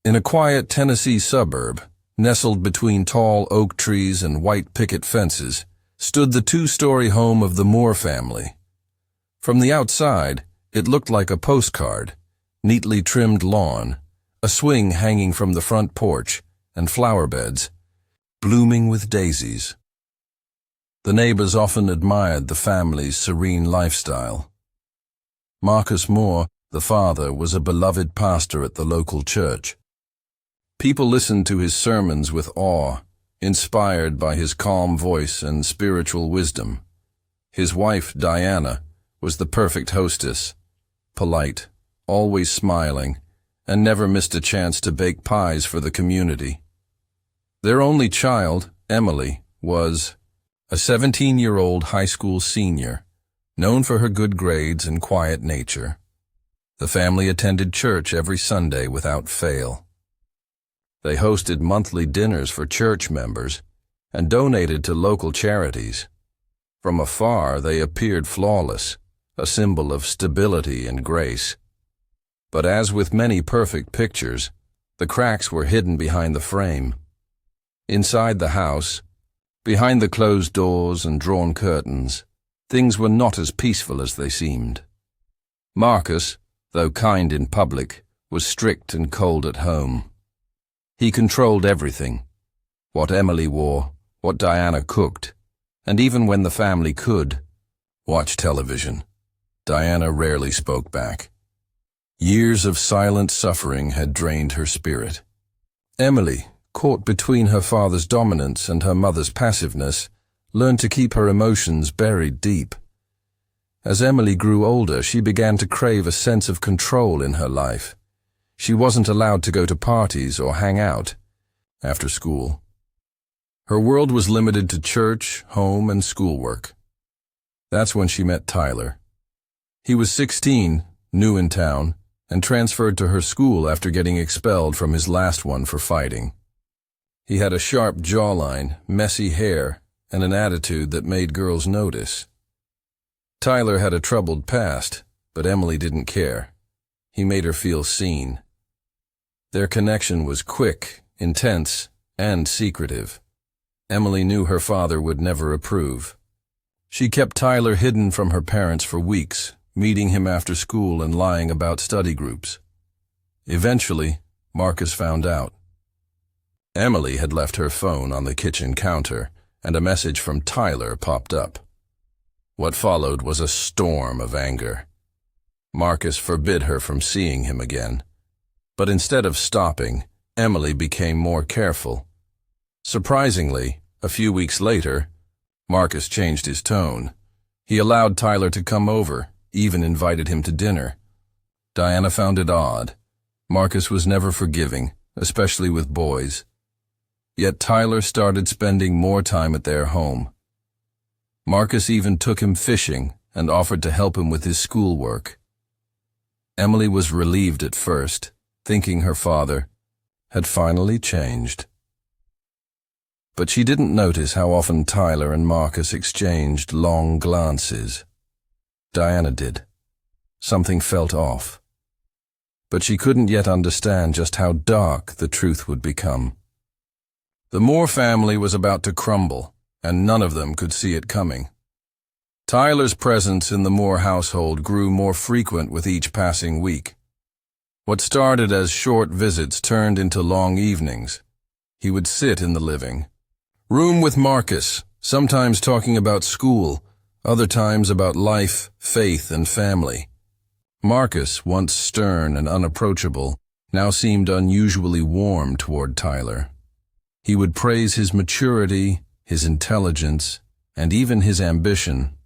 In a quiet Tennessee suburb, nestled between tall oak trees and white picket fences, stood the two-story home of the Moore family. From the outside, it looked like a postcard: neatly trimmed lawn, a swing hanging from the front porch, and flower beds, blooming with daisies. The neighbors often admired the family's serene lifestyle. Marcus Moore, the father, was a beloved pastor at the local church. People listened to his sermons with awe, inspired by his calm voice and spiritual wisdom. His wife, Diana, was the perfect hostess, polite, always smiling, and never missed a chance to bake pies for the community. Their only child, Emily, was a 17-year-old high school senior, known for her good grades and quiet nature. The family attended church every Sunday without fail. They hosted monthly dinners for church members and donated to local charities. From afar, they appeared flawless, a symbol of stability and grace. But as with many perfect pictures, the cracks were hidden behind the frame. Inside the house, behind the closed doors and drawn curtains, things were not as peaceful as they seemed. Marcus, though kind in public, was strict and cold at home. He controlled everything: what Emily wore, what Diana cooked, and even when the family could watch television, Diana rarely spoke back. Years of silent suffering had drained her spirit. Emily, caught between her father's dominance and her mother's passiveness, learned to keep her emotions buried deep. As Emily grew older, she began to crave a sense of control in her life. She wasn't allowed to go to parties or hang out after school. Her world was limited to church, home, and schoolwork. That's when she met Tyler. He was 16, new in town, and transferred to her school after getting expelled from his last one for fighting. He had a sharp jawline, messy hair, and an attitude that made girls notice. Tyler had a troubled past, but Emily didn't care. He made her feel seen. Their connection was quick, intense, and secretive. Emily knew her father would never approve. She kept Tyler hidden from her parents for weeks, meeting him after school and lying about study groups. Eventually, Marcus found out. Emily had left her phone on the kitchen counter, and a message from Tyler popped up. What followed was a storm of anger. Marcus forbid her from seeing him again. But instead of stopping, Emily became more careful. Surprisingly, a few weeks later, Marcus changed his tone. He allowed Tyler to come over, even invited him to dinner. Diana found it odd. Marcus was never forgiving, especially with boys. Yet Tyler started spending more time at their home. Marcus even took him fishing and offered to help him with his schoolwork. Emily was relieved at first, thinking her father had finally changed. But she didn't notice how often Tyler and Marcus exchanged long glances. Diana did. Something felt off. But she couldn't yet understand just how dark the truth would become. The Moore family was about to crumble, and none of them could see it coming. Tyler's presence in the Moore household grew more frequent with each passing week. What started as short visits turned into long evenings. He would sit in the living room with Marcus, sometimes talking about school, other times about life, faith, and family. Marcus, once stern and unapproachable, now seemed unusually warm toward Tyler. He would praise his maturity, his intelligence, and even his ambition,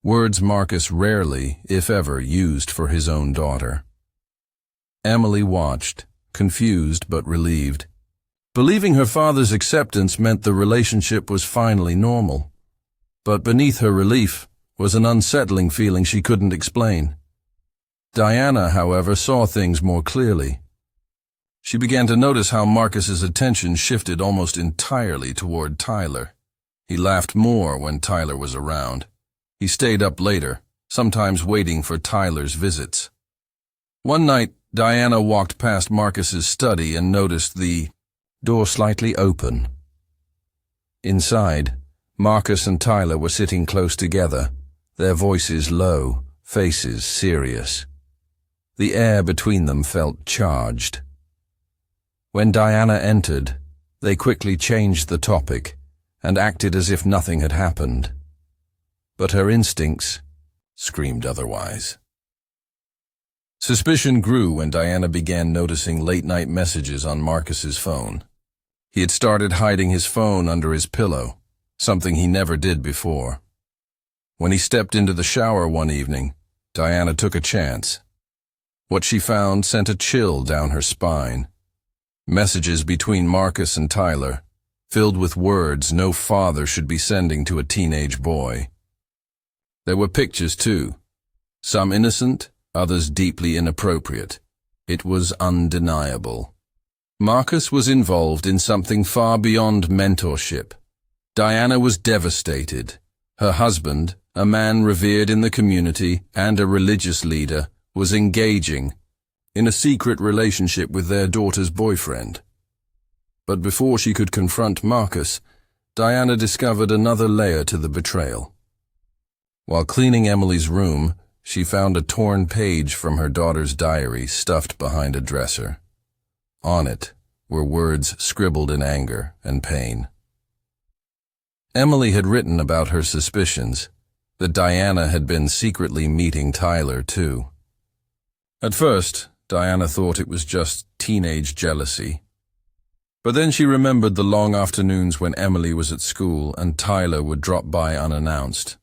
words Marcus rarely, if ever, used for his own daughter. Emily watched, confused but relieved. Believing her father's acceptance meant the relationship was finally normal. But beneath her relief was an unsettling feeling she couldn't explain. Diana, however, saw things more clearly. She began to notice how Marcus's attention shifted almost entirely toward Tyler. He laughed more when Tyler was around. He stayed up later, sometimes waiting for Tyler's visits. One night, Diana walked past Marcus's study and noticed the door slightly open. Inside, Marcus and Tyler were sitting close together, their voices low, faces serious. The air between them felt charged. When Diana entered, they quickly changed the topic and acted as if nothing had happened. But her instincts screamed otherwise. Suspicion grew when Diana began noticing late-night messages on Marcus's phone. He had started hiding his phone under his pillow, something he never did before. When he stepped into the shower one evening, Diana took a chance. What she found sent a chill down her spine. Messages between Marcus and Tyler, filled with words no father should be sending to a teenage boy. There were pictures too, some innocent, others deeply inappropriate. It was undeniable. Marcus was involved in something far beyond mentorship. Diana was devastated. Her husband, a man revered in the community and a religious leader, was engaging in a secret relationship with their daughter's boyfriend. But before she could confront Marcus, Diana discovered another layer to the betrayal. While cleaning Emily's room, she found a torn page from her daughter's diary stuffed behind a dresser. On it were words scribbled in anger and pain. Emily had written about her suspicions, that Diana had been secretly meeting Tyler too. At first, Diana thought it was just teenage jealousy. But then she remembered the long afternoons when Emily was at school and Tyler would drop by unannounced.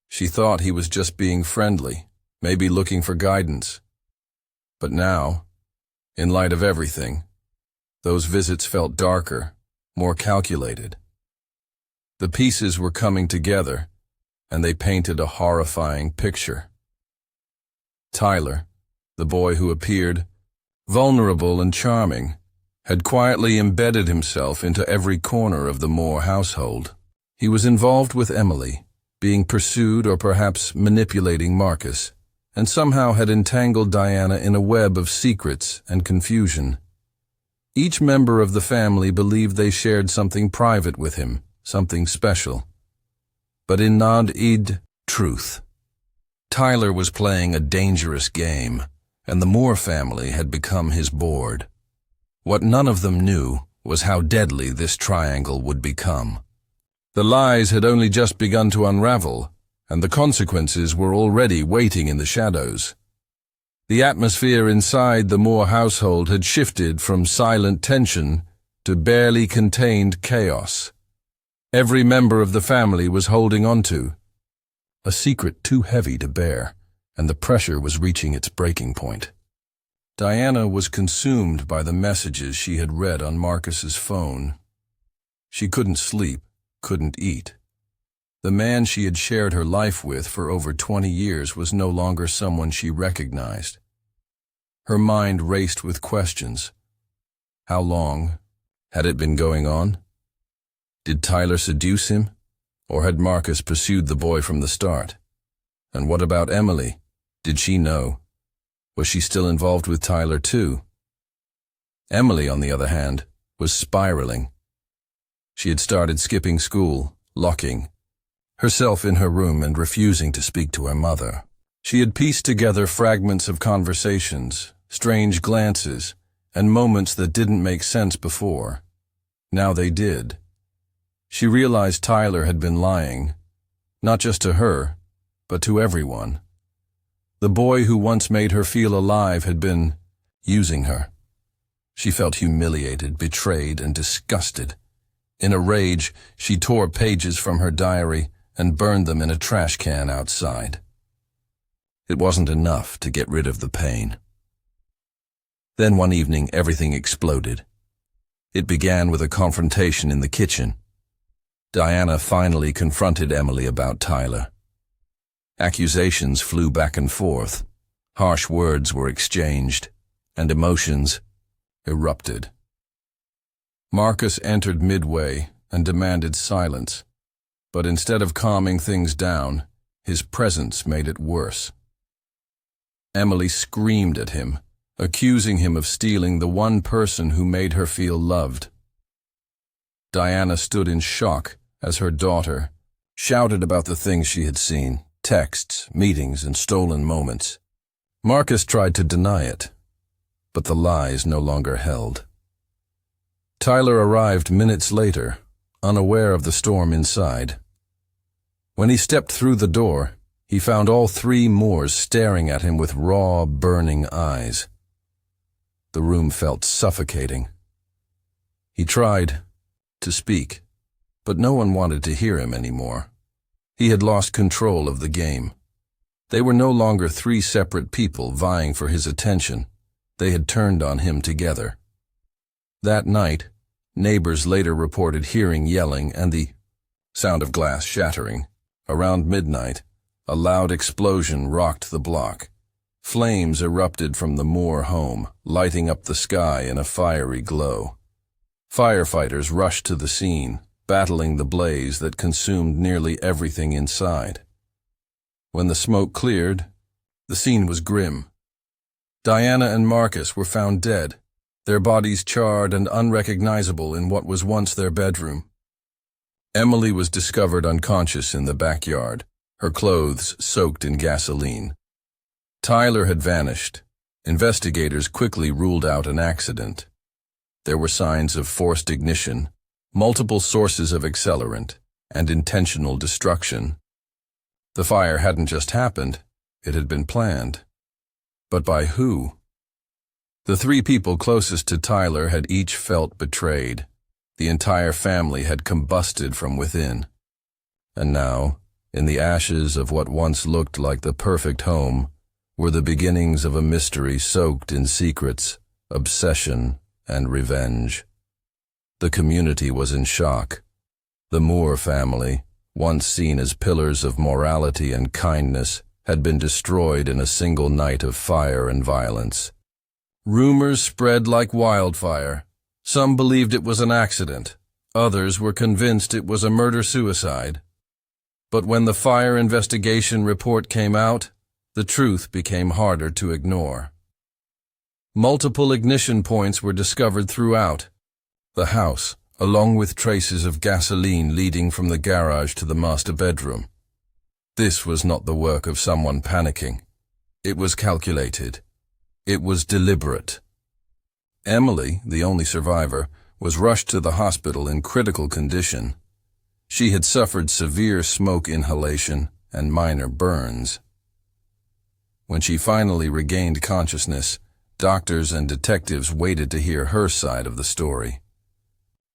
She thought he was just being friendly, maybe looking for guidance. But now, in light of everything, those visits felt darker, more calculated. The pieces were coming together, and they painted a horrifying picture. Tyler, the boy who appeared vulnerable and charming, had quietly embedded himself into every corner of the Moore household. He was involved with Emily, being pursued or perhaps manipulating Marcus, and somehow had entangled Diana in a web of secrets and confusion. Each member of the family believed they shared something private with him, something special. But in Nod-id truth, Tyler was playing a dangerous game, and the Moore family had become his board. What none of them knew was how deadly this triangle would become. The lies had only just begun to unravel, and the consequences were already waiting in the shadows. The atmosphere inside the Moore household had shifted from silent tension to barely contained chaos. Every member of the family was holding on to a secret too heavy to bear, and the pressure was reaching its breaking point. Diana was consumed by the messages she had read on Marcus's phone. She couldn't sleep, couldn't eat. The man she had shared her life with for over 20 years was no longer someone she recognized. Her mind raced with questions. How long had it been going on? Did Tyler seduce him, or had Marcus pursued the boy from the start? And what about Emily? Did she know? Was she still involved with Tyler too? Emily, on the other hand, was spiraling. She had started skipping school, locking herself in her room and refusing to speak to her mother. She had pieced together fragments of conversations, strange glances, and moments that didn't make sense before. Now they did. She realized Tyler had been lying, not just to her, but to everyone. The boy who once made her feel alive had been using her. She felt humiliated, betrayed, and disgusted. In a rage, she tore pages from her diary and burned them in a trash can outside. It wasn't enough to get rid of the pain. Then one evening, everything exploded. It began with a confrontation in the kitchen. Diana finally confronted Emily about Tyler. Accusations flew back and forth, harsh words were exchanged, and emotions erupted. Marcus entered midway and demanded silence, but instead of calming things down, his presence made it worse. Emily screamed at him, accusing him of stealing the one person who made her feel loved. Diana stood in shock as her daughter shouted about the things she had seen, texts, meetings, and stolen moments. Marcus tried to deny it, but the lies no longer held. Tyler arrived minutes later, unaware of the storm inside. When he stepped through the door, he found all three Moors staring at him with raw, burning eyes. The room felt suffocating. He tried to speak, but no one wanted to hear him anymore. He had lost control of the game. They were no longer three separate people vying for his attention. They had turned on him together. That night, neighbors later reported hearing yelling and the sound of glass shattering. Around midnight, a loud explosion rocked the block. Flames erupted from the Moore home, lighting up the sky in a fiery glow. Firefighters rushed to the scene, battling the blaze that consumed nearly everything inside. When the smoke cleared, the scene was grim. Diana and Marcus were found dead, their bodies charred and unrecognizable in what was once their bedroom. Emily was discovered unconscious in the backyard, her clothes soaked in gasoline. Tyler had vanished. Investigators quickly ruled out an accident. There were signs of forced ignition, multiple sources of accelerant, and intentional destruction. The fire hadn't just happened, it had been planned. But by who? The three people closest to Tyler had each felt betrayed. The entire family had combusted from within. And now, in the ashes of what once looked like the perfect home, were the beginnings of a mystery soaked in secrets, obsession, and revenge. The community was in shock. The Moore family, once seen as pillars of morality and kindness, had been destroyed in a single night of fire and violence. Rumors spread like wildfire. Some believed it was an accident. Others were convinced it was a murder-suicide. But when the fire investigation report came out, the truth became harder to ignore. Multiple ignition points were discovered throughout the house, along with traces of gasoline leading from the garage to the master bedroom. This was not the work of someone panicking. It was calculated. It was deliberate. Emily, the only survivor, was rushed to the hospital in critical condition. She had suffered severe smoke inhalation and minor burns. When she finally regained consciousness, doctors and detectives waited to hear her side of the story.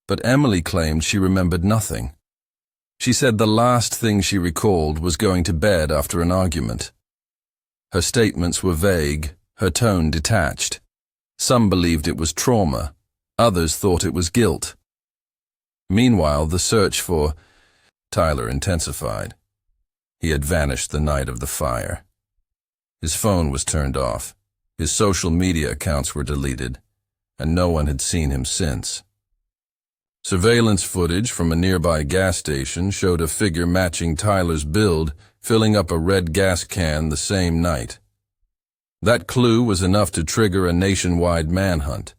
But Emily claimed she remembered nothing. She said the last thing she recalled was going to bed after an argument. Her statements were vague, her tone detached. Some believed it was trauma, others thought it was guilt. Meanwhile, the search for Tyler intensified. He had vanished the night of the fire. His phone was turned off, his social media accounts were deleted, and no one had seen him since. Surveillance footage from a nearby gas station showed a figure matching Tyler's build filling up a red gas can the same night. That clue was enough to trigger a nationwide manhunt.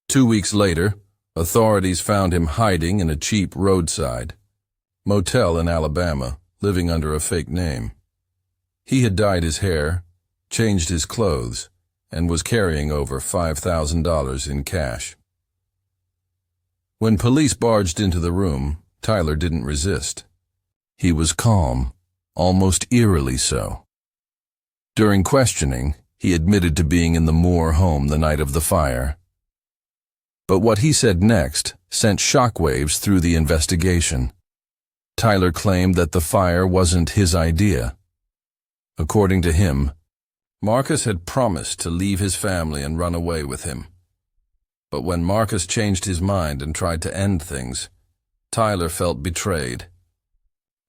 2 weeks later, authorities found him hiding in a cheap roadside motel in Alabama, living under a fake name. He had dyed his hair, changed his clothes, and was carrying over $5,000 in cash. When police barged into the room, Tyler didn't resist. He was calm, almost eerily so. During questioning, he admitted to being in the Moore home the night of the fire. But what he said next sent shockwaves through the investigation. Tyler claimed that the fire wasn't his idea. According to him, Marcus had promised to leave his family and run away with him. But when Marcus changed his mind and tried to end things, Tyler felt betrayed.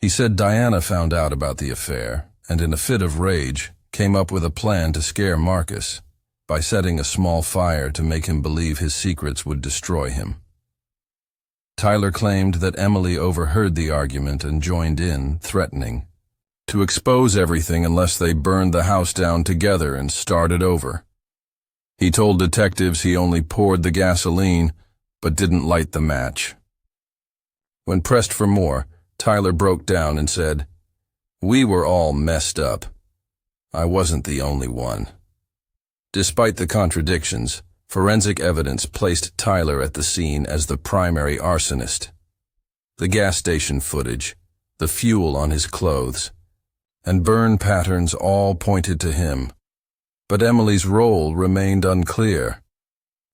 He said Diana found out about the affair and, in a fit of rage, came up with a plan to scare Marcus by setting a small fire to make him believe his secrets would destroy him. Tyler claimed that Emily overheard the argument and joined in, threatening to expose everything unless they burned the house down together and started over. He told detectives he only poured the gasoline, but didn't light the match. When pressed for more, Tyler broke down and said, "We were all messed up. I wasn't the only one." Despite the contradictions, forensic evidence placed Tyler at the scene as the primary arsonist. The gas station footage, the fuel on his clothes, and burn patterns all pointed to him. But Emily's role remained unclear.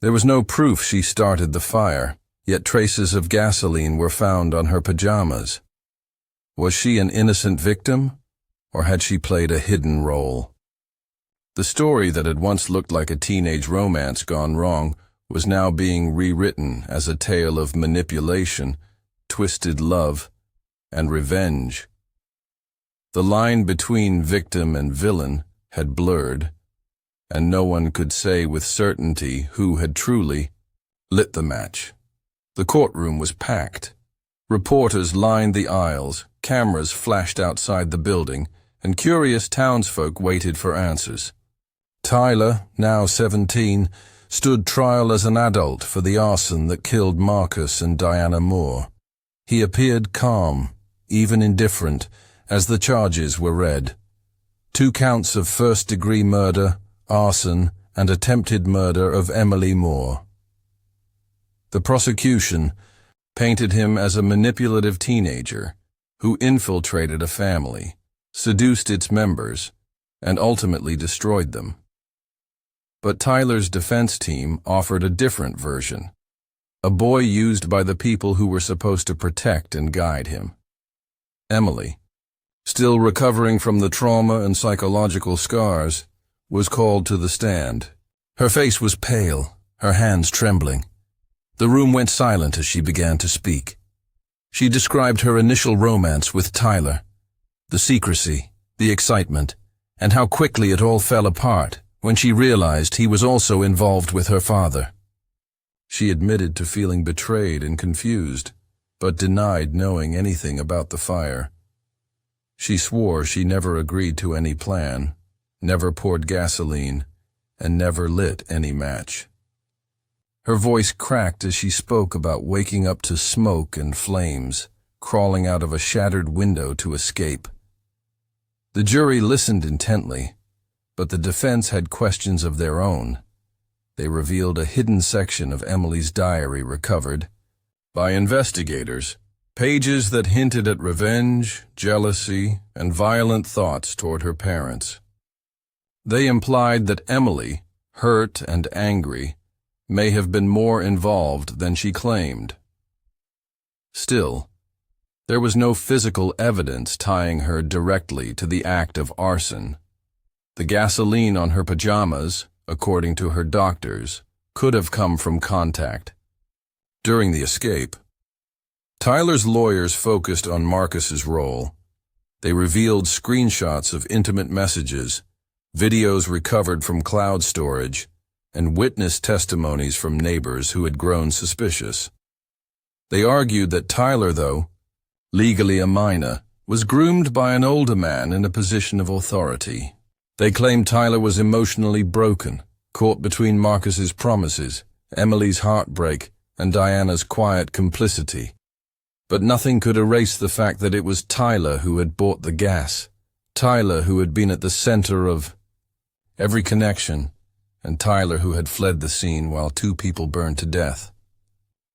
There was no proof she started the fire, yet traces of gasoline were found on her pajamas. Was she an innocent victim, or had she played a hidden role? The story that had once looked like a teenage romance gone wrong was now being rewritten as a tale of manipulation, twisted love, and revenge. The line between victim and villain had blurred, and no one could say with certainty who had truly lit the match. The courtroom was packed. Reporters lined the aisles, cameras flashed outside the building, and curious townsfolk waited for answers. Tyler, now 17, stood trial as an adult for the arson that killed Marcus and Diana Moore. He appeared calm, even indifferent, as the charges were read. 2 counts of first-degree murder, arson, and attempted murder of Emily Moore. The prosecution painted him as a manipulative teenager who infiltrated a family, seduced its members, and ultimately destroyed them. But Tyler's defense team offered a different version, a boy used by the people who were supposed to protect and guide him. Emily, still recovering from the trauma and psychological scars, was called to the stand. Her face was pale, her hands trembling. The room went silent as she began to speak. She described her initial romance with Tyler, the secrecy, the excitement, and how quickly it all fell apart when she realized he was also involved with her father. She admitted to feeling betrayed and confused, but denied knowing anything about the fire. She swore she never agreed to any plan, never poured gasoline, and never lit any match. Her voice cracked as she spoke about waking up to smoke and flames, crawling out of a shattered window to escape. The jury listened intently, but the defense had questions of their own. They revealed a hidden section of Emily's diary recovered by investigators, pages that hinted at revenge, jealousy, and violent thoughts toward her parents. They implied that Emily, hurt and angry, may have been more involved than she claimed. Still, there was no physical evidence tying her directly to the act of arson. The gasoline on her pajamas, according to her doctors, could have come from contact. During the escape, Tyler's lawyers focused on Marcus's role. They revealed screenshots of intimate messages, videos recovered from cloud storage, and witness testimonies from neighbors who had grown suspicious. They argued that Tyler, though legally a minor, was groomed by an older man in a position of authority. They claimed Tyler was emotionally broken, caught between Marcus's promises, Emily's heartbreak, and Diana's quiet complicity. But nothing could erase the fact that it was Tyler who had bought the gas, Tyler who had been at the center of every connection, and Tyler who had fled the scene while 2 people burned to death.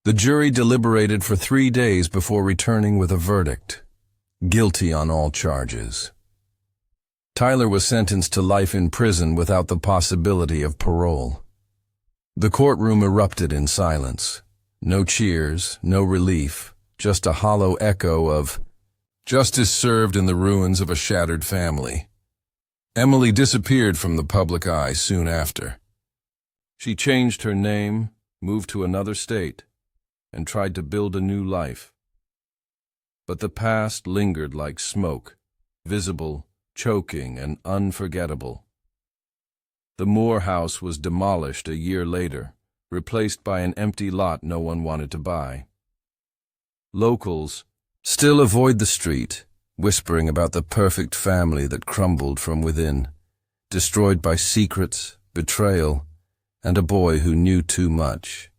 The jury deliberated for 3 days before returning with a verdict: guilty on all charges. Tyler was sentenced to life in prison without the possibility of parole. The courtroom erupted in silence. No cheers, no relief, just a hollow echo of justice served in the ruins of a shattered family. Emily disappeared from the public eye soon after. She changed her name, moved to another state, and tried to build a new life. But the past lingered like smoke, visible, choking, and unforgettable. The Moore house was demolished a year later, replaced by an empty lot no one wanted to buy. Locals still avoid the street, whispering about the perfect family that crumbled from within, destroyed by secrets, betrayal, and a boy who knew too much.